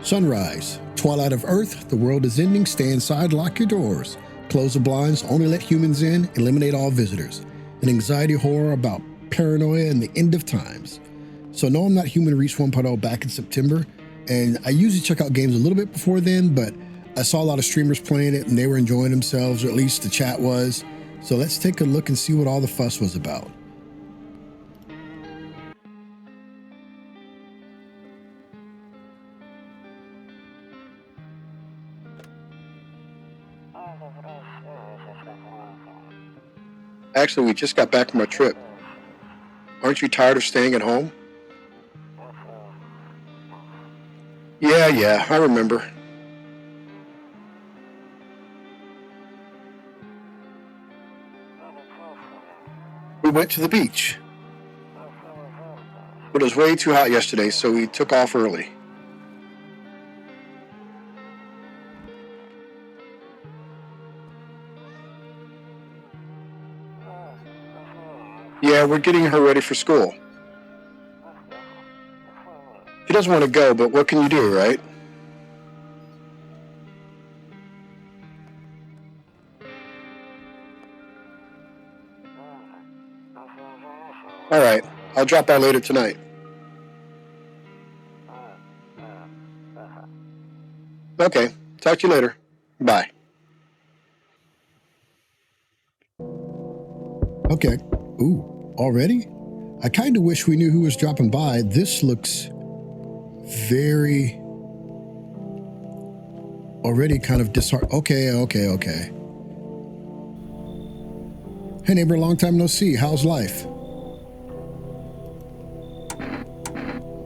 Sunrise. Twilight of Earth. The world is ending. Stay inside. Lock your doors. Close the blinds. Only let humans in. Eliminate all visitors. An anxiety horror about paranoia and the end of times. So no, I'm Not Human reached 1.0 back in September. And I usually check out games a little bit before then, but I saw a lot of streamers playing it and they were enjoying themselves, or at least the chat was. So let's take a look and see what all the fuss was about. Actually, we just got back from our trip. Aren't you tired of staying at home? Yeah, I remember. We went to the beach. But it was way too hot yesterday, so we took off early. Yeah, we're getting her ready for school. She doesn't want to go, but what can you do, right? All right, I'll drop by later tonight. Okay, talk to you later. Bye. Okay. Ooh, already? I kind of wish we knew who was dropping by. This looks very... already kind of disheartening. Okay. Hey neighbor, long time no see. How's life?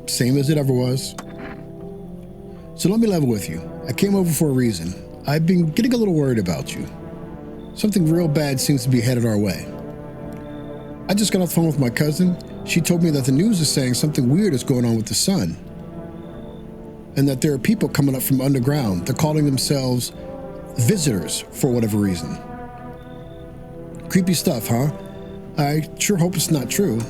Same as it ever was. So let me level with you. I came over for a reason. I've been getting a little worried about you. Something real bad seems to be headed our way. I just got off the phone with my cousin. She told me that the news is saying something weird is going on with the sun. And that there are people coming up from underground. They're calling themselves visitors for whatever reason. Creepy stuff, huh? I sure hope it's not true.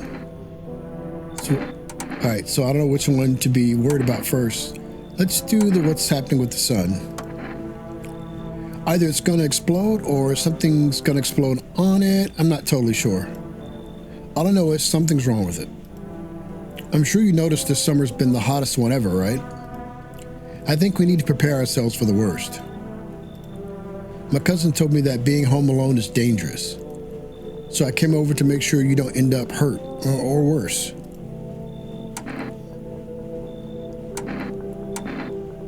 All right, so I don't know which one to be worried about first. Let's do what's happening with the sun. Either it's going to explode or something's going to explode on it. I'm not totally sure. All I know is something's wrong with it. I'm sure you noticed this summer's been the hottest one ever, right? I think we need to prepare ourselves for the worst. My cousin told me that being home alone is dangerous. So I came over to make sure you don't end up hurt or worse.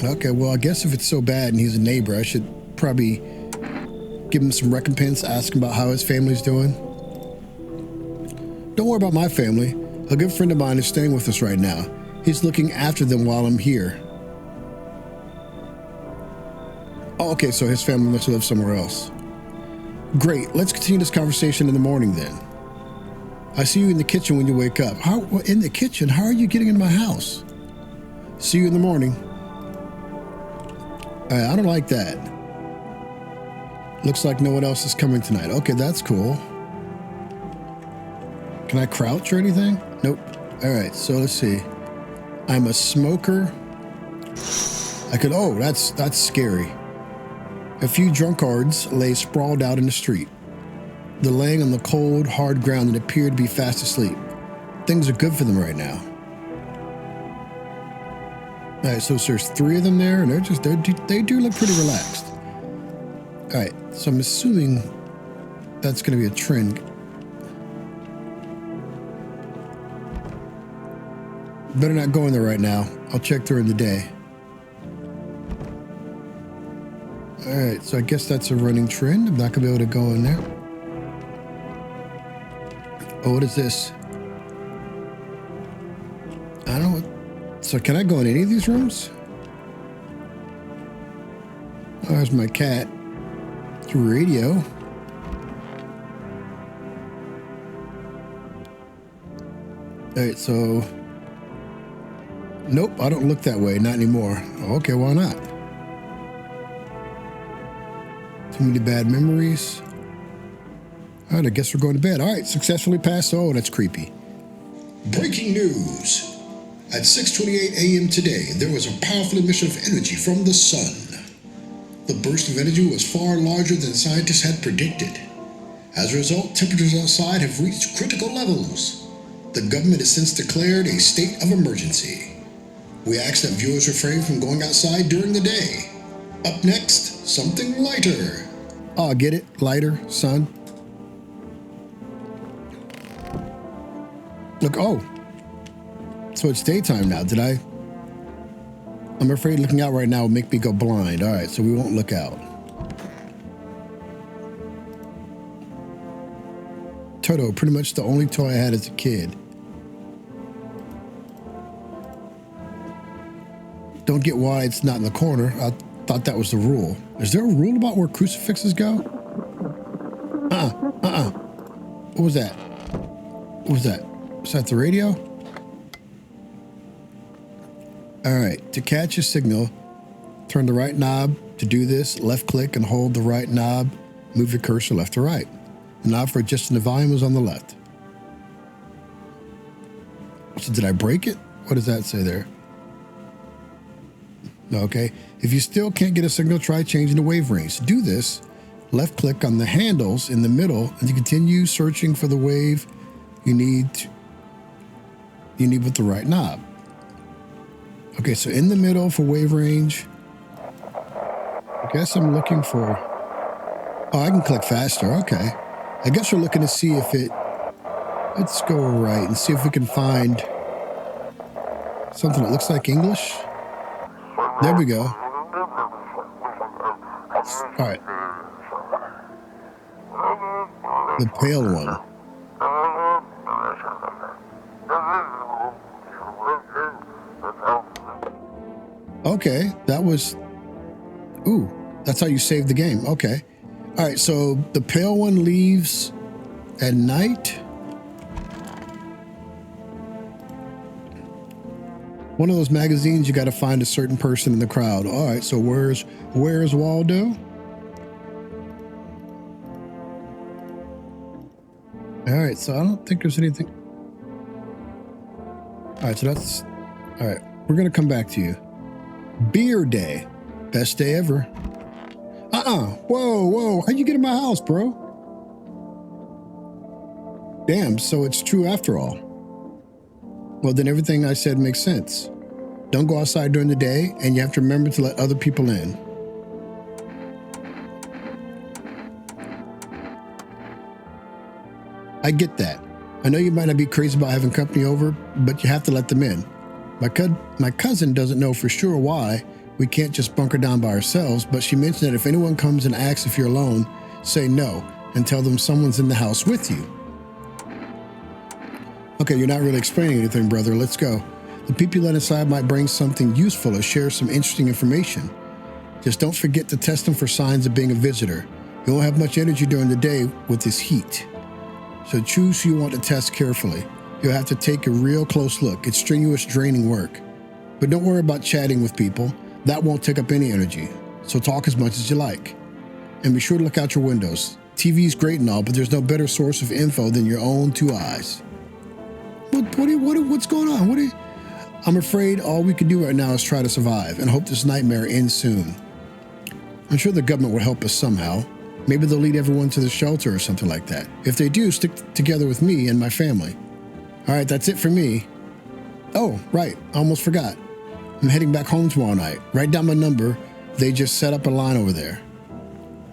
Okay, well, I guess if it's so bad and he's a neighbor, I should probably give him some recompense, ask him about how his family's doing. Don't worry about my family. A good friend of mine is staying with us right now. He's looking after them while I'm here. Oh, okay, so his family must live somewhere else. Great, let's continue this conversation in the morning then. I see you in the kitchen when you wake up. In the kitchen? How are you getting in my house? See you in the morning. I don't like that. Looks like no one else is coming tonight. Okay, that's cool. Can I crouch or anything? Nope. All right, so let's see. I'm a smoker. That's scary. A few drunkards lay sprawled out in the street. They're laying on the cold, hard ground and appear to be fast asleep. Things are good for them right now. All right, so there's 3 of them there, and they do look pretty relaxed. All right, so I'm assuming that's going to be a trend. Better not go in there right now. I'll check during the day. All right, so I guess that's a running trend. I'm not going to be able to go in there. Oh, what is this? I don't know what... So can I go in any of these rooms? Oh, there's my cat. It's a radio. All right, so... Nope, I don't look that way. Not anymore. Okay, why not? Too many bad memories. All right, I guess we're going to bed. All right, successfully passed. Oh, that's creepy. Breaking news. At 6:28 a.m. today, there was a powerful emission of energy from the sun. The burst of energy was far larger than scientists had predicted. As a result, temperatures outside have reached critical levels. The government has since declared a state of emergency. We ask that viewers refrain from going outside during the day. Up next, something lighter. Oh, get it? Lighter, sun. Look, oh. So it's daytime now. I'm afraid looking out right now will make me go blind. All right, so we won't look out. Toto, pretty much the only toy I had as a kid. Don't get why it's not in the corner. I thought that was the rule. Is there a rule about where crucifixes go? What was that? What was that? Was that the radio? All right, to catch a signal, turn the right knob. To do this, left click and hold the right knob. Move your cursor left to right. The knob for adjusting the volume is on the left. So did I break it? What does that say there? Okay. If you still can't get a signal, try changing the wave range. To do this, left click on the handles in the middle and to continue searching for the wave you need with the right knob. Okay, so in the middle for wave range, I guess I'm looking for, oh, I can click faster. Okay. I guess we're looking to see if let's go right and see if we can find something that looks like English. There we go. All right. The pale one. Okay, that was, ooh, that's how you save the game. Okay. All right, so the pale one leaves at night. One of those magazines, you got to find a certain person in the crowd. All right, so where's Waldo? All right, so I don't think there's anything. All right, so that's, all right, we're going to come back to you. Beer day. Best day ever. Whoa. How'd you get in my house, bro? Damn, so it's true after all. Well, then everything I said makes sense. Don't go outside during the day, and you have to remember to let other people in. I get that. I know you might not be crazy about having company over, but you have to let them in. My cousin doesn't know for sure why we can't just bunker down by ourselves, but she mentioned that if anyone comes and asks if you're alone, say no and tell them someone's in the house with you. Okay, you're not really explaining anything, brother. Let's go. The people you let inside might bring something useful or share some interesting information. Just don't forget to test them for signs of being a visitor. You won't have much energy during the day with this heat. So choose who you want to test carefully. You'll have to take a real close look. It's strenuous, draining work. But don't worry about chatting with people. That won't take up any energy. So talk as much as you like. And be sure to look out your windows. TV's great and all, but there's no better source of info than your own two eyes. What's going on? I'm afraid all we can do right now is try to survive and hope this nightmare ends soon. I'm sure the government will help us somehow. Maybe they'll lead everyone to the shelter or something like that. If they do, stick together with me and my family. All right, that's it for me. Oh, right, I almost forgot. I'm heading back home tomorrow night. Write down my number. They just set up a line over there.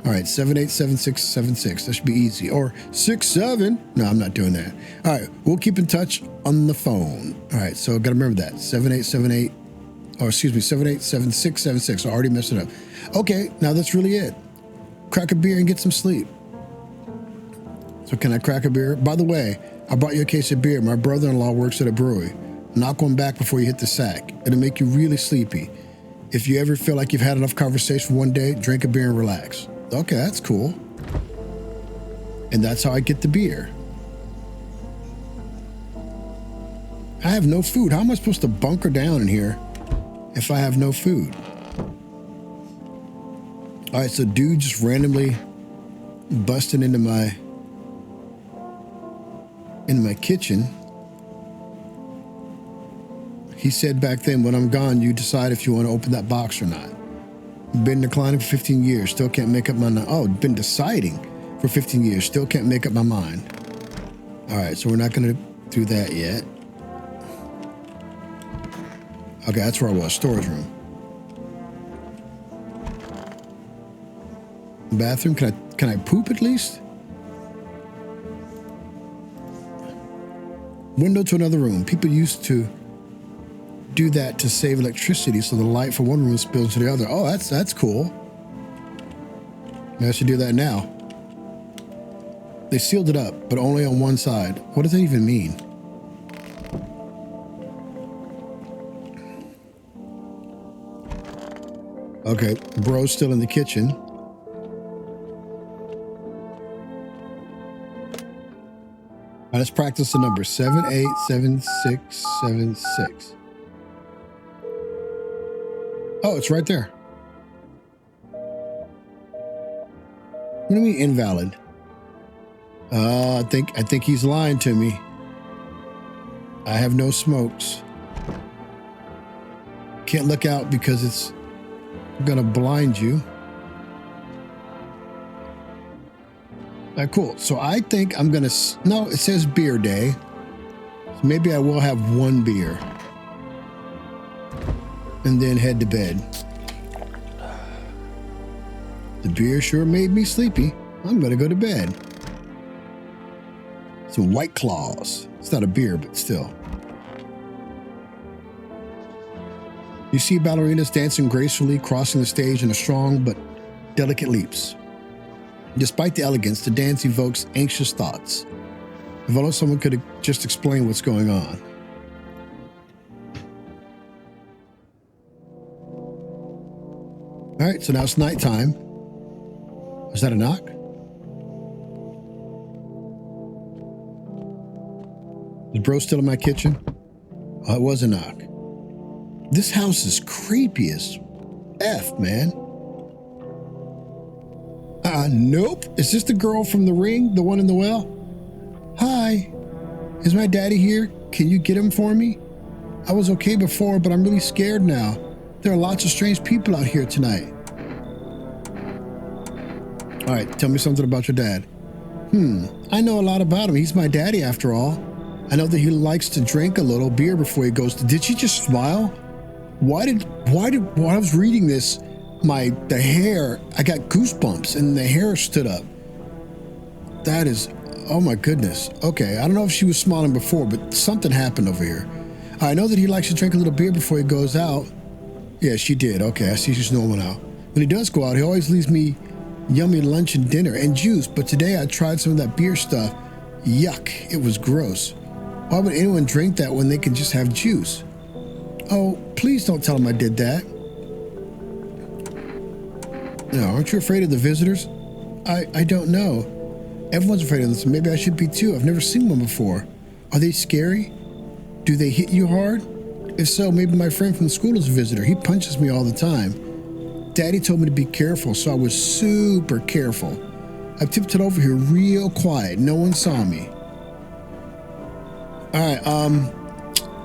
All right, 787676. That should be easy. Or 67. No, I'm not doing that. All right, we'll keep in touch on the phone. All right, so got to remember that. 787676. I already messed it up. Okay, now that's really it. Crack a beer and get some sleep. So can I crack a beer? By the way, I brought you a case of beer. My brother-in-law works at a brewery. Knock one back before you hit the sack. It'll make you really sleepy. If you ever feel like you've had enough conversation one day, drink a beer and relax. Okay, that's cool. And that's how I get the beer. I have no food. How am I supposed to bunker down in here if I have no food? All right, so dude just randomly busting into my kitchen. He said back then, when I'm gone, you decide if you want to open that box or not. Been declining for 15 years, still can't make up my mind. Oh, been deciding for 15 years, still can't make up my mind. All right, so we're not going to do that yet. Okay, that's where I was, storage room. Bathroom, can I poop at least? Window to another room. People used to do that to save electricity, so the light from one room spills to the other. Oh, that's cool. Maybe I should do that now. They sealed it up, but only on one side. What does that even mean? Okay, bro's still in the kitchen. All right, let's practice the number 787676. Oh, it's right there. What do you mean invalid? I think he's lying to me. I have no smokes. Can't look out because it's gonna blind you. All right, cool. So I think I'm gonna, no, it says beer day. So maybe I will have one beer and then head to bed. The beer sure made me sleepy. I'm gonna go to bed. Some White Claws. It's not a beer, but still. You see ballerinas dancing gracefully, crossing the stage in a strong but delicate leaps. Despite the elegance, the dance evokes anxious thoughts. If only someone could just explain what's going on. All right, so now it's nighttime. Was that a knock? Is bro still in my kitchen? Oh, it was a knock. This house is creepy as F, man. Nope. Is this the girl from The Ring, the one in the well? Hi. Is my daddy here? Can you get him for me? I was okay before, but I'm really scared now. There are lots of strange people out here tonight. All right, tell me something about your dad. I know a lot about him. He's my daddy after all. I know that he likes to drink a little beer before he goes to... Did she just smile? Why while I was reading this, the hair, I got goosebumps and the hair stood up. That is, oh my goodness. Okay, I don't know if she was smiling before, but something happened over here. I know that he likes to drink a little beer before he goes out. Yeah, she did. Okay, I see she's normal now. When he does go out, he always leaves me yummy lunch and dinner and juice, but today I tried some of that beer stuff. Yuck, it was gross. Why would anyone drink that when they can just have juice? Oh, please don't tell him I did that. No, aren't you afraid of the visitors? I don't know. Everyone's afraid of them, so maybe I should be too. I've never seen one before. Are they scary? Do they hit you hard? If so, maybe my friend from school is a visitor. He punches me all the time. Daddy told me to be careful, so I was super careful. I tiptoed over here real quiet. No one saw me. All right,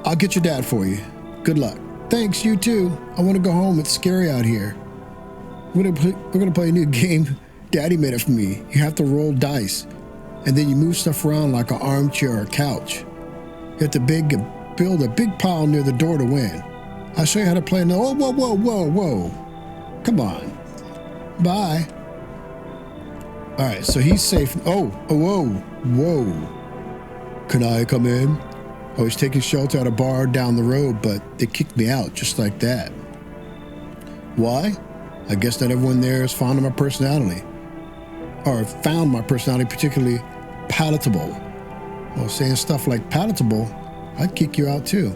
I'll get your dad for you. Good luck. Thanks, you too. I want to go home. It's scary out here. We're gonna play a new game Daddy made it for me. You have to roll dice, and then you move stuff around like an armchair or a couch. You have to build a big pile near the door to win. I'll show you how to play now. Oh, whoa. Come on. Bye. All right, so he's safe. Oh, whoa. Can I come in? I was taking shelter at a bar down the road, but they kicked me out just like that. Why? I guess not everyone there is fond of my personality, or found my personality particularly palatable. Well, saying stuff like palatable, I'd kick you out too.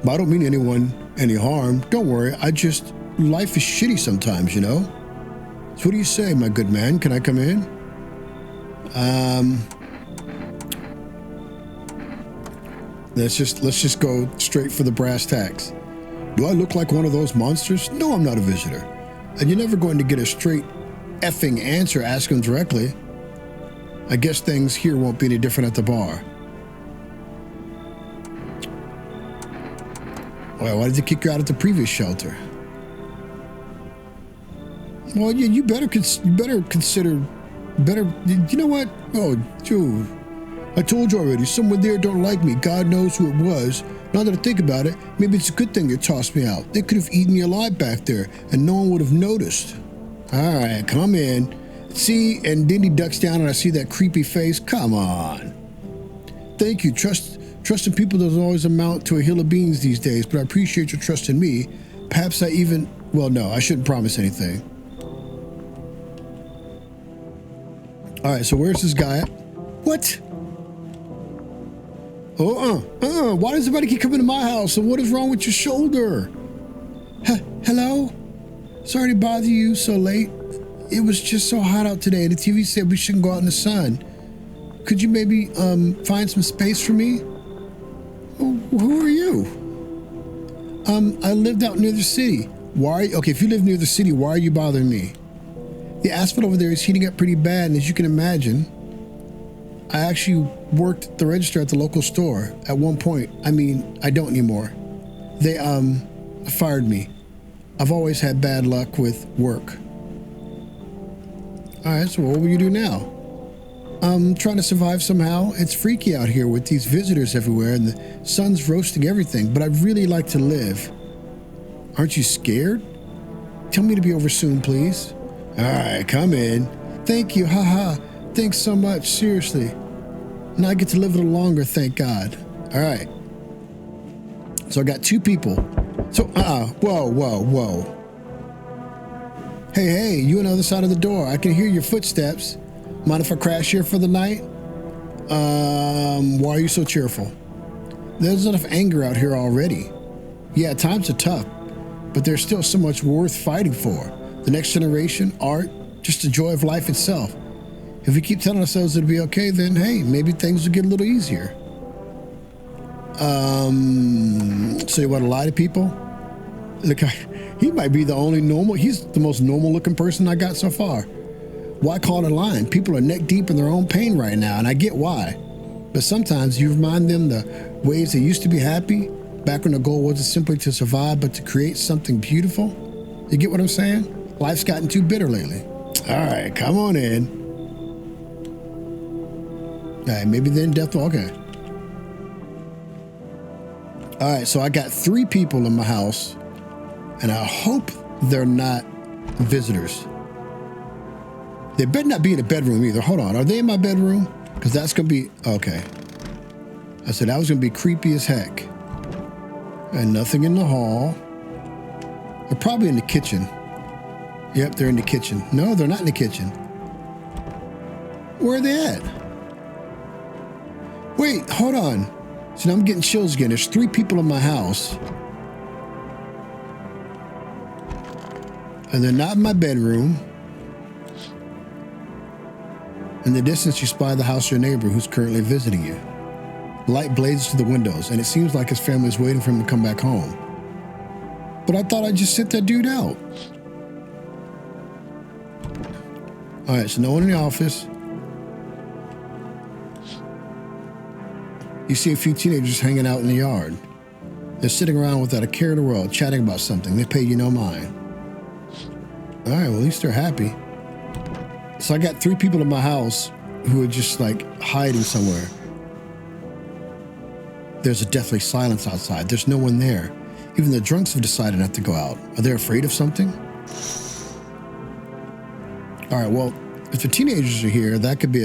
But I don't mean anyone any harm. Don't worry. Life is shitty sometimes, you know? So what do you say, my good man? Can I come in? Let's just go straight for the brass tacks. Do I look like one of those monsters? No, I'm not a visitor. And you're never going to get a straight effing answer asking them directly. I guess things here won't be any different at the bar. Well, why did they kick you out at the previous shelter? Well, yeah, you better consider. You know what? Oh, dude. I told you already, someone there don't like me. God knows who it was. Now that I think about it, maybe it's a good thing they tossed me out. They could have eaten me alive back there, and no one would have noticed. All right, come in. See, and then he ducks down, and I see that creepy face. Come on. Thank you. Trusting people doesn't always amount to a hill of beans these days, but I appreciate your trust in me. Perhaps I even... Well, no, I shouldn't promise anything. All right, so where's this guy at? What? Why does everybody keep coming to my house? And what is wrong with your shoulder? Hello? Sorry to bother you so late. It was just so hot out today. The TV said we shouldn't go out in the sun. Could you maybe find some space for me? Who are you? I lived out near the city. Okay, if you live near the city, why are you bothering me? The asphalt over there is heating up pretty bad, and as you can imagine, I actually worked the register at the local store at one point. I mean, I don't anymore. They fired me. I've always had bad luck with work. All right, so what will you do now? I'm trying to survive somehow. It's freaky out here with these visitors everywhere, and the sun's roasting everything, but I'd really like to live. Aren't you scared? Tell me to be over soon, please. All right, come in. Thank you, haha. Thanks so much, seriously. Now I get to live a little longer, thank God. All right. So I got two people. So, whoa. Hey, you on the other side of the door. I can hear your footsteps. Mind if I crash here for the night? Why are you so cheerful? There's enough anger out here already. Yeah, times are tough, but there's still so much worth fighting for. The next generation, art, just the joy of life itself. If we keep telling ourselves it'll be okay, then hey, maybe things will get a little easier. So you want to lie to people? Look, he might be the only normal. He's the most normal looking person I got so far. Why call it lying? People are neck deep in their own pain right now, and I get why. But sometimes you remind them the ways they used to be happy, back when the goal wasn't simply to survive, but to create something beautiful. You get what I'm saying? Life's gotten too bitter lately. All right, come on in. All right, maybe then death will, okay. All right, so I got 3 people in my house, and I hope they're not visitors. They better not be in the bedroom either. Hold on, are they in my bedroom? Because that's going to be, okay. I said that was going to be creepy as heck. And nothing in the hall. They're probably in the kitchen. Yep, they're in the kitchen. No, they're not in the kitchen. Where are they at? Wait, hold on. So now I'm getting chills again. There's 3 people in my house. And they're not in my bedroom. In the distance, you spy the house of your neighbor who's currently visiting you. Light blazes through the windows, and it seems like his family is waiting for him to come back home. But I thought I'd just sit that dude out. All right, so no one in the office. You see a few teenagers hanging out in the yard. They're sitting around without a care in the world, chatting about something. They pay you no mind. All right, well, at least they're happy. So I got 3 people in my house who are just like hiding somewhere. There's a deathly silence outside. There's no one there. Even the drunks have decided not to go out. Are they afraid of something? All right, well, if the teenagers are here, that could be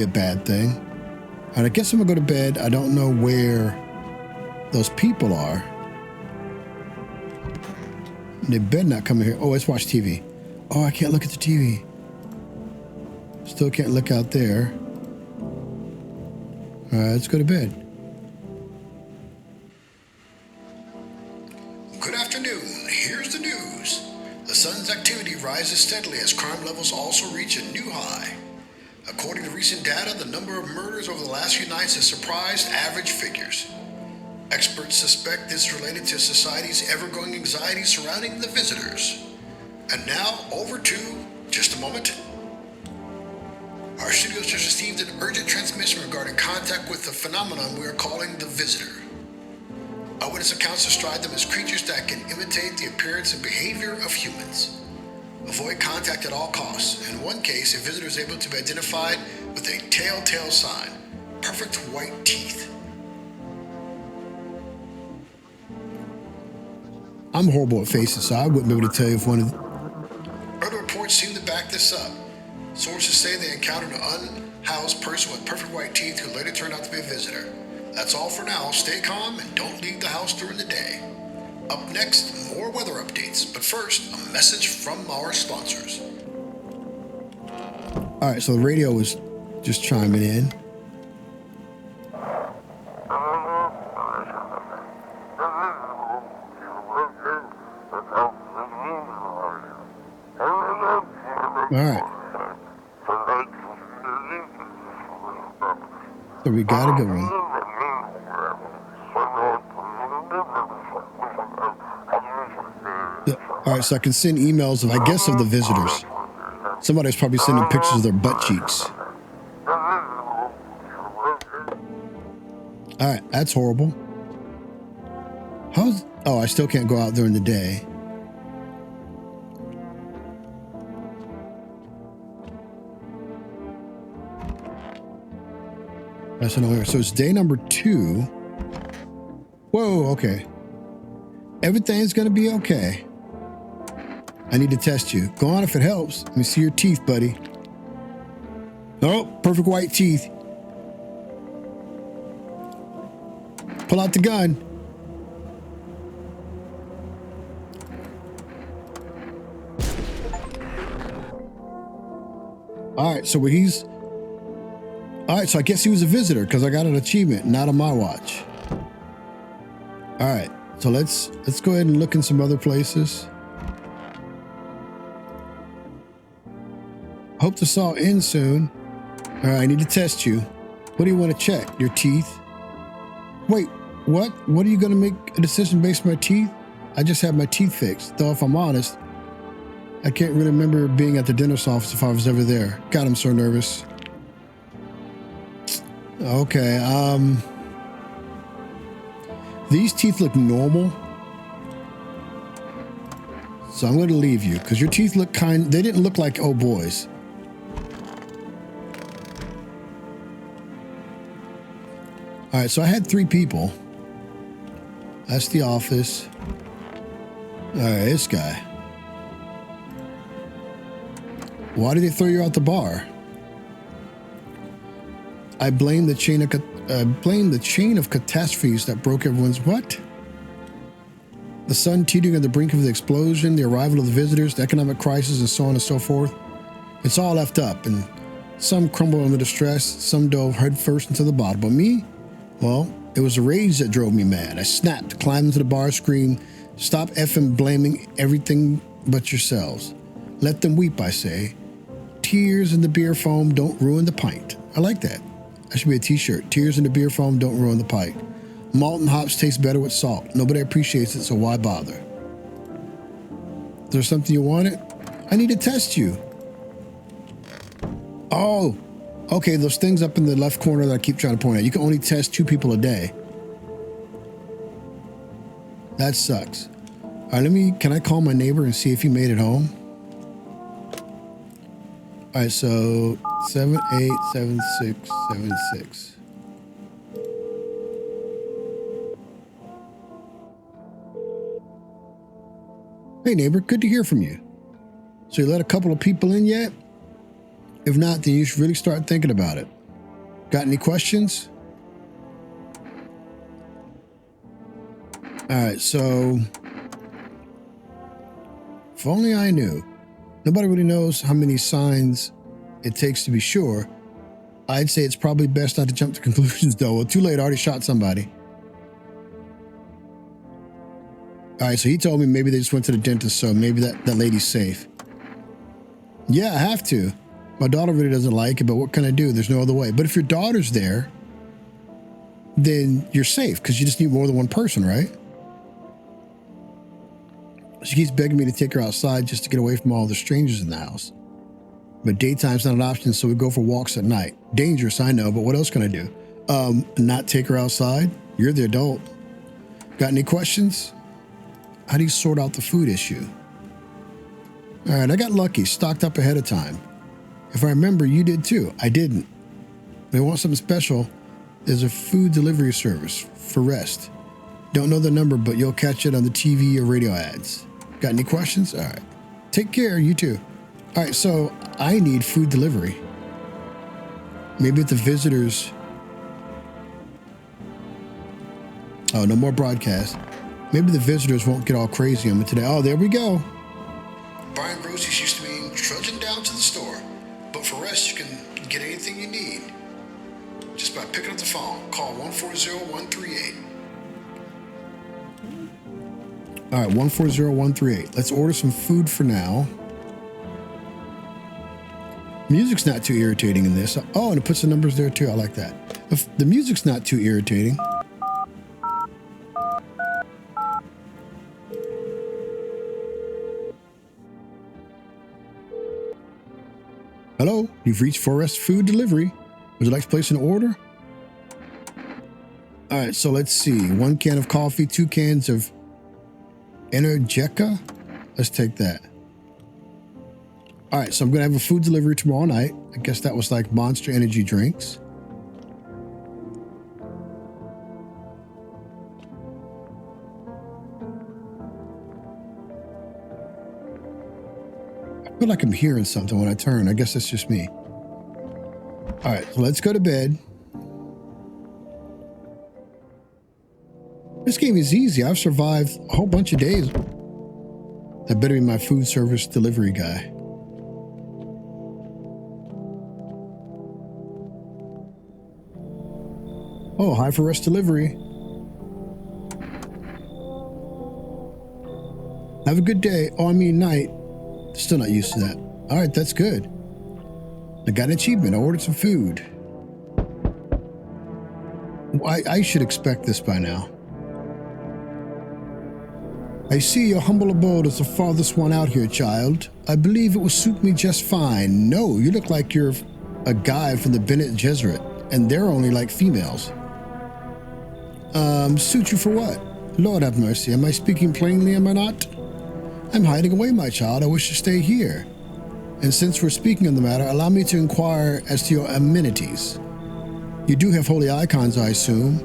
a bad thing. All right, I guess I'm gonna go to bed. I don't know where those people are. They better not come in here. Oh, let's watch TV. Oh, I can't look at the TV. Still can't look out there. All right, let's go to bed. Good afternoon. Here's the news. The sun's activity rises steadily as crime levels also reach a new high. According to recent data, the number of murders over the last few nights has surpassed average figures. Experts suspect this is related to society's ever-growing anxiety surrounding the visitors. And now, over to, just a moment. Our studios just received an urgent transmission regarding contact with the phenomenon we are calling the visitor. Eyewitness accounts describe them as creatures that can imitate the appearance and behavior of humans. Avoid contact at all costs. In one case, a visitor is able to be identified with a telltale sign: perfect white teeth. I'm horrible at faces, so I wouldn't be able to tell you if one of the... Other reports seem to back this up. Sources say they encountered an unhoused person with perfect white teeth who later turned out to be a visitor. That's all for now. Stay calm and don't leave the house during the day. Up next, more weather updates. But first, a message from our sponsors. All right, so the radio was just chiming in. All right. So we got a good one. All right, so I can send emails of, I guess, of the visitors. Somebody's probably sending pictures of their butt cheeks. All right, that's horrible. How's... Oh, I still can't go out during the day. That's annoying. So it's day number 2. Whoa, okay. Everything's going to be okay. I need to test you. Go on if it helps. Let me see your teeth, buddy. Oh, perfect white teeth. Pull out the gun. All right, so he's... All right, so I guess he was a visitor because I got an achievement, not on my watch. All right, so let's go ahead and look in some other places. Hope this all ends soon. All right, I need to test you. What do you want to check? Your teeth? Wait, what? What are you going to make a decision based on my teeth? I just had my teeth fixed. Though if I'm honest, I can't really remember being at the dentist's office if I was ever there. God, I'm so nervous. Okay, these teeth look normal. So I'm going to leave you because your teeth look they didn't look like oh boys. All right, so I had 3 people. That's the office. All right, this guy. Why did they throw you out the bar? I blame the chain of catastrophes that broke everyone's what? The sun teetering at the brink of the explosion, the arrival of the visitors, the economic crisis, and so on and so forth. It's all left up, and some crumbled under the stress, some dove headfirst into the bottom. But me? Well, it was the rage that drove me mad. I snapped, climbed into the bar, screamed, "Stop effing blaming everything but yourselves. Let them weep, I say. Tears in the beer foam don't ruin the pint." I like that. That should be a t-shirt. Tears in the beer foam don't ruin the pint. Malt and hops taste better with salt. Nobody appreciates it, so why bother? Is there something you wanted? I need to test you. Oh, okay, those things up in the left corner that I keep trying to point out. You can only test 2 people a day. That sucks. All right, can I call my neighbor and see if he made it home? All right, so 787676. Hey neighbor, good to hear from you. So you let a couple of people in yet? If not, then you should really start thinking about it. Got any questions? All right, so if only I knew. Nobody really knows how many signs it takes to be sure. I'd say it's probably best not to jump to conclusions, though. Well, too late. I already shot somebody. All right, so he told me maybe they just went to the dentist, so maybe that lady's safe. Yeah, I have to. My daughter really doesn't like it, but what can I do? There's no other way. But if your daughter's there, then you're safe because you just need more than one person, right? She keeps begging me to take her outside just to get away from all the strangers in the house. But daytime's not an option, so we go for walks at night. Dangerous, I know, but what else can I do? Not take her outside? You're the adult. Got any questions? How do you sort out the food issue? All right, I got lucky, stocked up ahead of time. If I remember, you did too. I didn't. If you want something special, there's a food delivery service for rest. Don't know the number, but you'll catch it on the TV or radio ads. Got any questions? All right. Take care, you too. All right, so I need food delivery. Maybe if the visitors... Oh, no more broadcast. Maybe the visitors won't get all crazy on me today. Oh, there we go. Buying groceries used to mean trudging down to the store. But for rest, you can get anything you need. Just by picking up the phone. Call 140-138. All right, 140-138. Let's order some food for now. Music's not too irritating in this. Oh, and it puts the numbers there too. I like that. The music's not too irritating. Hello, you've reached Forest Food Delivery. Would you like to place an order? All right, so let's see. 1 can of coffee, 2 cans of Energeca. Let's take that. All right, so I'm going to have a food delivery tomorrow night. I guess that was like Monster Energy drinks. I feel like I'm hearing something when I turn. I guess that's just me. All right, so let's go to bed. This game is easy. I've survived a whole bunch of days. That better be my food service delivery guy. Oh, hi for rest delivery. Have a good day. Oh, I mean night. Still not used to that. All right, that's good. I got an achievement. I ordered some food. I should expect this by now. I see your humble abode is the farthest one out here, child. I believe it will suit me just fine. No, you look like you're a guy from the Bene Gesserit, and they're only like females. Suit you for what? Lord have mercy. Am I speaking plainly, am I not? I'm hiding away, my child. I wish to stay here. And since we're speaking on the matter, allow me to inquire as to your amenities. You do have holy icons, I assume.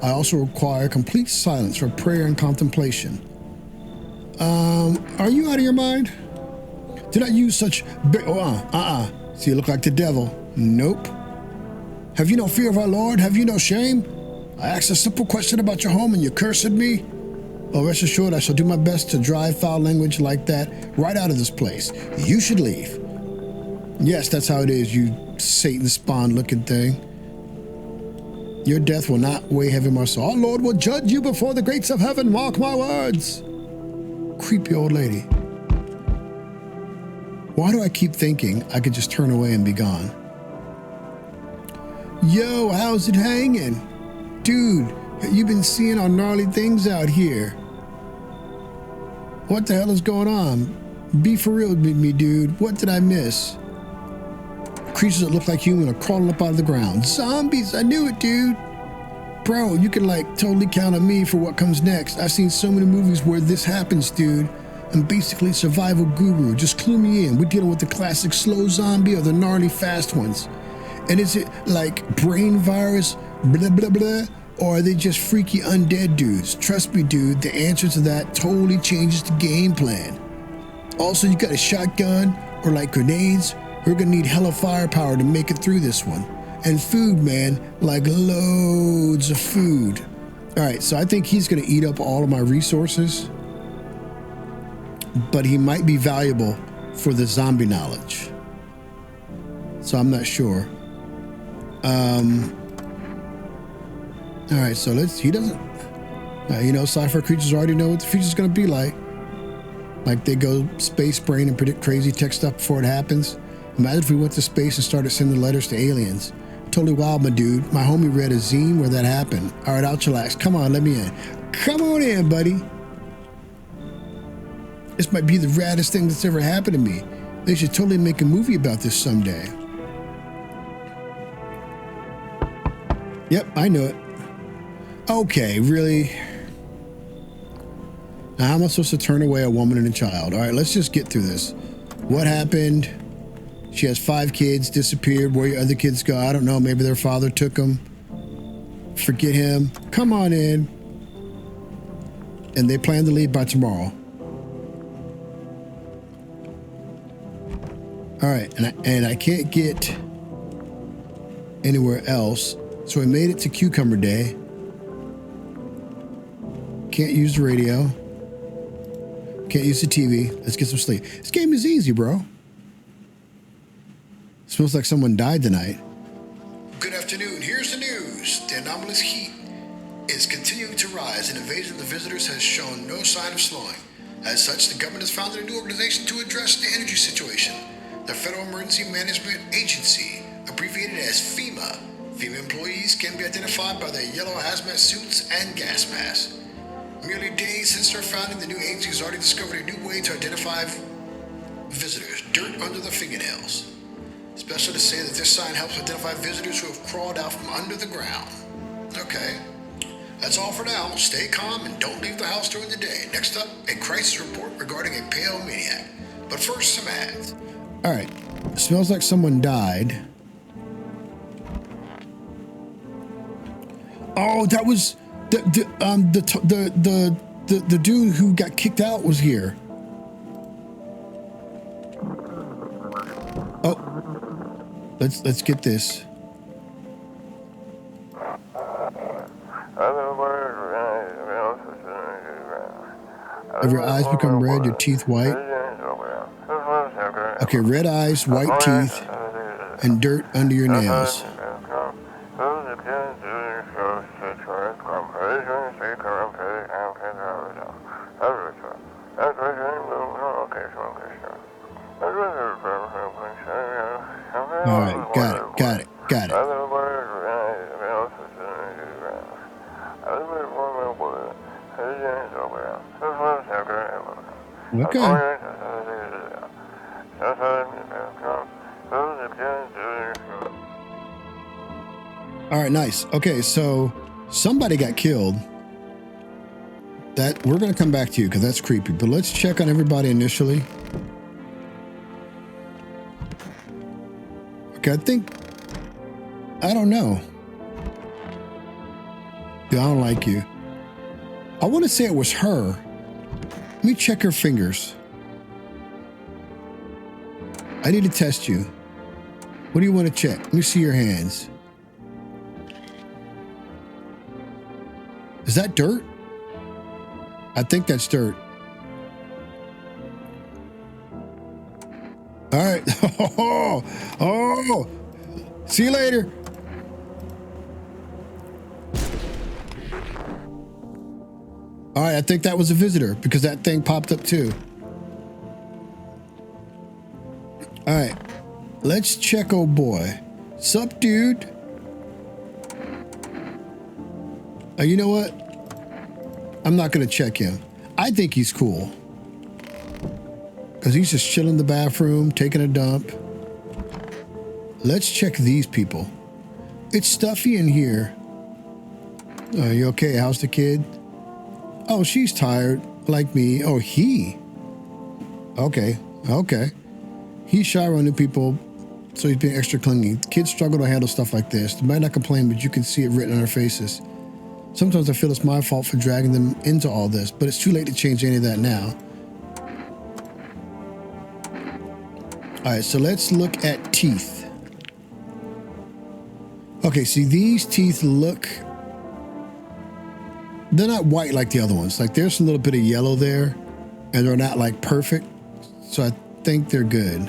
I also require complete silence for prayer and contemplation. Are you out of your mind? Do not use such See, you look like the devil. Nope. Have you no fear of our Lord? Have you no shame? I asked a simple question about your home and you cursed me? Well, rest assured, I shall do my best to drive foul language like that right out of this place. You should leave. Yes, that's how it is, you Satan spawn looking thing. Your death will not weigh heavy on my soul. Our Lord will judge you before the gates of heaven. Mark my words. Creepy old lady. Why do I keep thinking I could just turn away and be gone? Yo, how's it hanging? Dude, you've been seeing our gnarly things out here. What the hell is going on? Be for real with me, dude. What did I miss? Creatures that look like human are crawling up out of the ground. Zombies, I knew it, dude. Bro, you can like totally count on me for what comes next. I've seen so many movies where this happens, dude. I'm basically a survival guru. Just clue me in. We're dealing with the classic slow zombie or the gnarly fast ones. And is it like brain virus, blah, blah, blah? Or are they just freaky undead dudes? Trust me, dude, the answer to that totally changes the game plan. Also, you got a shotgun or like grenades? We're gonna need hella firepower to make it through this one. And food, man, like loads of food. All right, so I think he's gonna eat up all of my resources, but he might be valuable for the zombie knowledge. So I'm not sure. All right, so he doesn't, sci-fi creatures already know what the future's gonna be like. Like they go space brain and predict crazy tech stuff before it happens. Imagine if we went to space and started sending letters to aliens. Totally wild, my dude. My homie read a zine where that happened. All right, I'll chillax. Come on, let me in. Come on in, buddy. This might be the raddest thing that's ever happened to me. They should totally make a movie about this someday. Yep, I know it. Okay, really? Now, how am I supposed to turn away a woman and a child? All right, let's just get through this. What happened? She has 5 kids, disappeared. Where your other kids go? I don't know. Maybe their father took them. Forget him. Come on in. And they plan to leave by tomorrow. All right, and I can't get anywhere else. So we made it to Cucumber Day. Can't use the radio. Can't use the TV. Let's get some sleep. This game is easy, bro. Smells like someone died tonight. Good afternoon. Here's the news. The anomalous heat is continuing to rise, and invasion of the visitors has shown no sign of slowing. As such, the government has founded a new organization to address the energy situation. The Federal Emergency Management Agency, abbreviated as FEMA. FEMA employees can be identified by their yellow hazmat suits and gas masks. Merely days since their founding, the new agency has already discovered a new way to identify visitors: dirt under the fingernails. Special to say that this sign helps identify visitors who have crawled out from under the ground. Okay, that's all for now. Stay calm and don't leave the house during the day. Next up, a crisis report regarding a pale maniac. But first, some ads. All right, smells like someone died. Oh, that was the dude who got kicked out was here. Oh, let's get this. Have your eyes become red, your teeth white? Okay, red eyes, white teeth, and dirt under your nails. All right, got it. Okay. All right, nice. Okay, so somebody got killed. That we're gonna come back to you because that's creepy. But let's check on everybody initially. Okay, I don't know. Dude, I don't like you. I want to say it was her. Let me check her fingers. I need to test you. What do you want to check? Let me see your hands. Is that dirt? I think that's dirt. All right. Oh. See you later. All right, I think that was a visitor because that thing popped up too. All right, let's check old boy. Sup, dude? You know what? I'm not gonna check him. I think he's cool. Because he's just chilling in the bathroom, taking a dump. Let's check these people. It's stuffy in here. Are you okay? How's the kid? Oh, she's tired, like me. Oh, he? Okay. He's shy around new people, so he's being extra clingy. Kids struggle to handle stuff like this. They might not complain, but you can see it written on their faces. Sometimes I feel it's my fault for dragging them into all this, but it's too late to change any of that now. All right, so let's look at teeth. Okay, see, these teeth look... They're not white like the other ones. Like, there's a little bit of yellow there, and they're not, like, perfect. So I think they're good.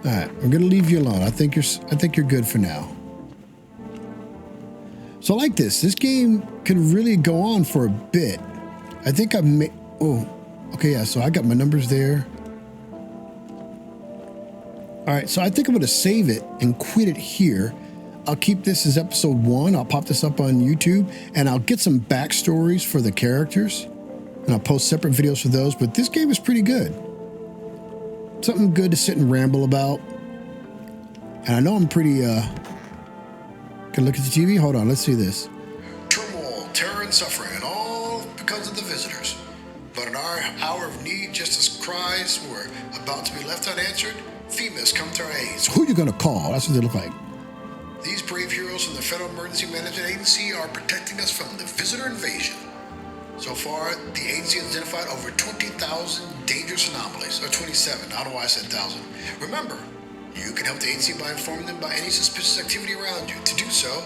All right, we're going to leave you alone. I think you're good for now. So I like this. This game could really go on for a bit. I think I've made... Oh, okay, yeah, so I got my numbers there. All right, so I think I'm going to save it and quit it here. I'll keep this as episode 1. I'll pop this up on YouTube, and I'll get some backstories for the characters, and I'll post separate videos for those. But this game is pretty good. Something good to sit and ramble about. And I know I'm pretty... Can I look at the TV? Hold on, let's see this. Turmoil, terror, and suffering, and all because visitors. But in our hour of need, just as cries were about to be left unanswered, FEMA has come to our aid. So who are you going to call? That's what they look like. These brave heroes from the Federal Emergency Management Agency are protecting us from the visitor invasion. So far, the agency has identified over 20,000 dangerous anomalies, or 27, I don't know why I said 1,000. Remember, you can help the agency by informing them about any suspicious activity around you. To do so,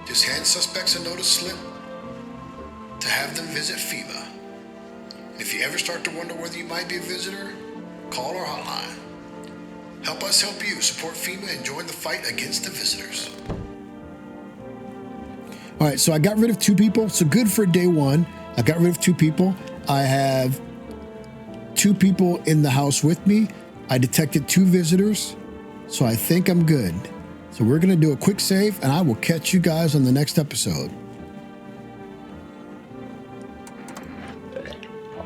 just hand suspects a notice slip to have them visit FEMA. And if you ever start to wonder whether you might be a visitor, call our hotline. Help us help you support FEMA and join the fight against the visitors. All right, so I got rid of 2 people. So good for day 1. I got rid of 2 people. I have 2 people in the house with me. I detected 2 visitors, so I think I'm good. So we're gonna do a quick save, and I will catch you guys on the next episode.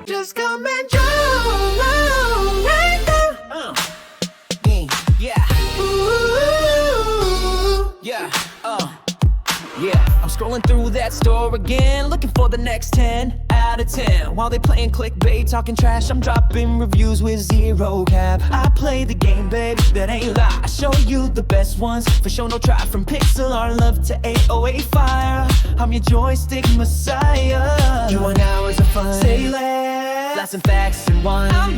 Just come and join right now. Yeah. Ooh. Yeah. Yeah. I'm scrolling through that store again, looking for the next 10 out of 10. While they playing clickbait, talking trash, I'm dropping reviews with 0 cap. I play the game, babe, that ain't lie. I show you the best ones, for sure no try. From pixel art love to 808 fire, I'm your joystick messiah. You want hours of fun, say less, lots of facts and wine. I'm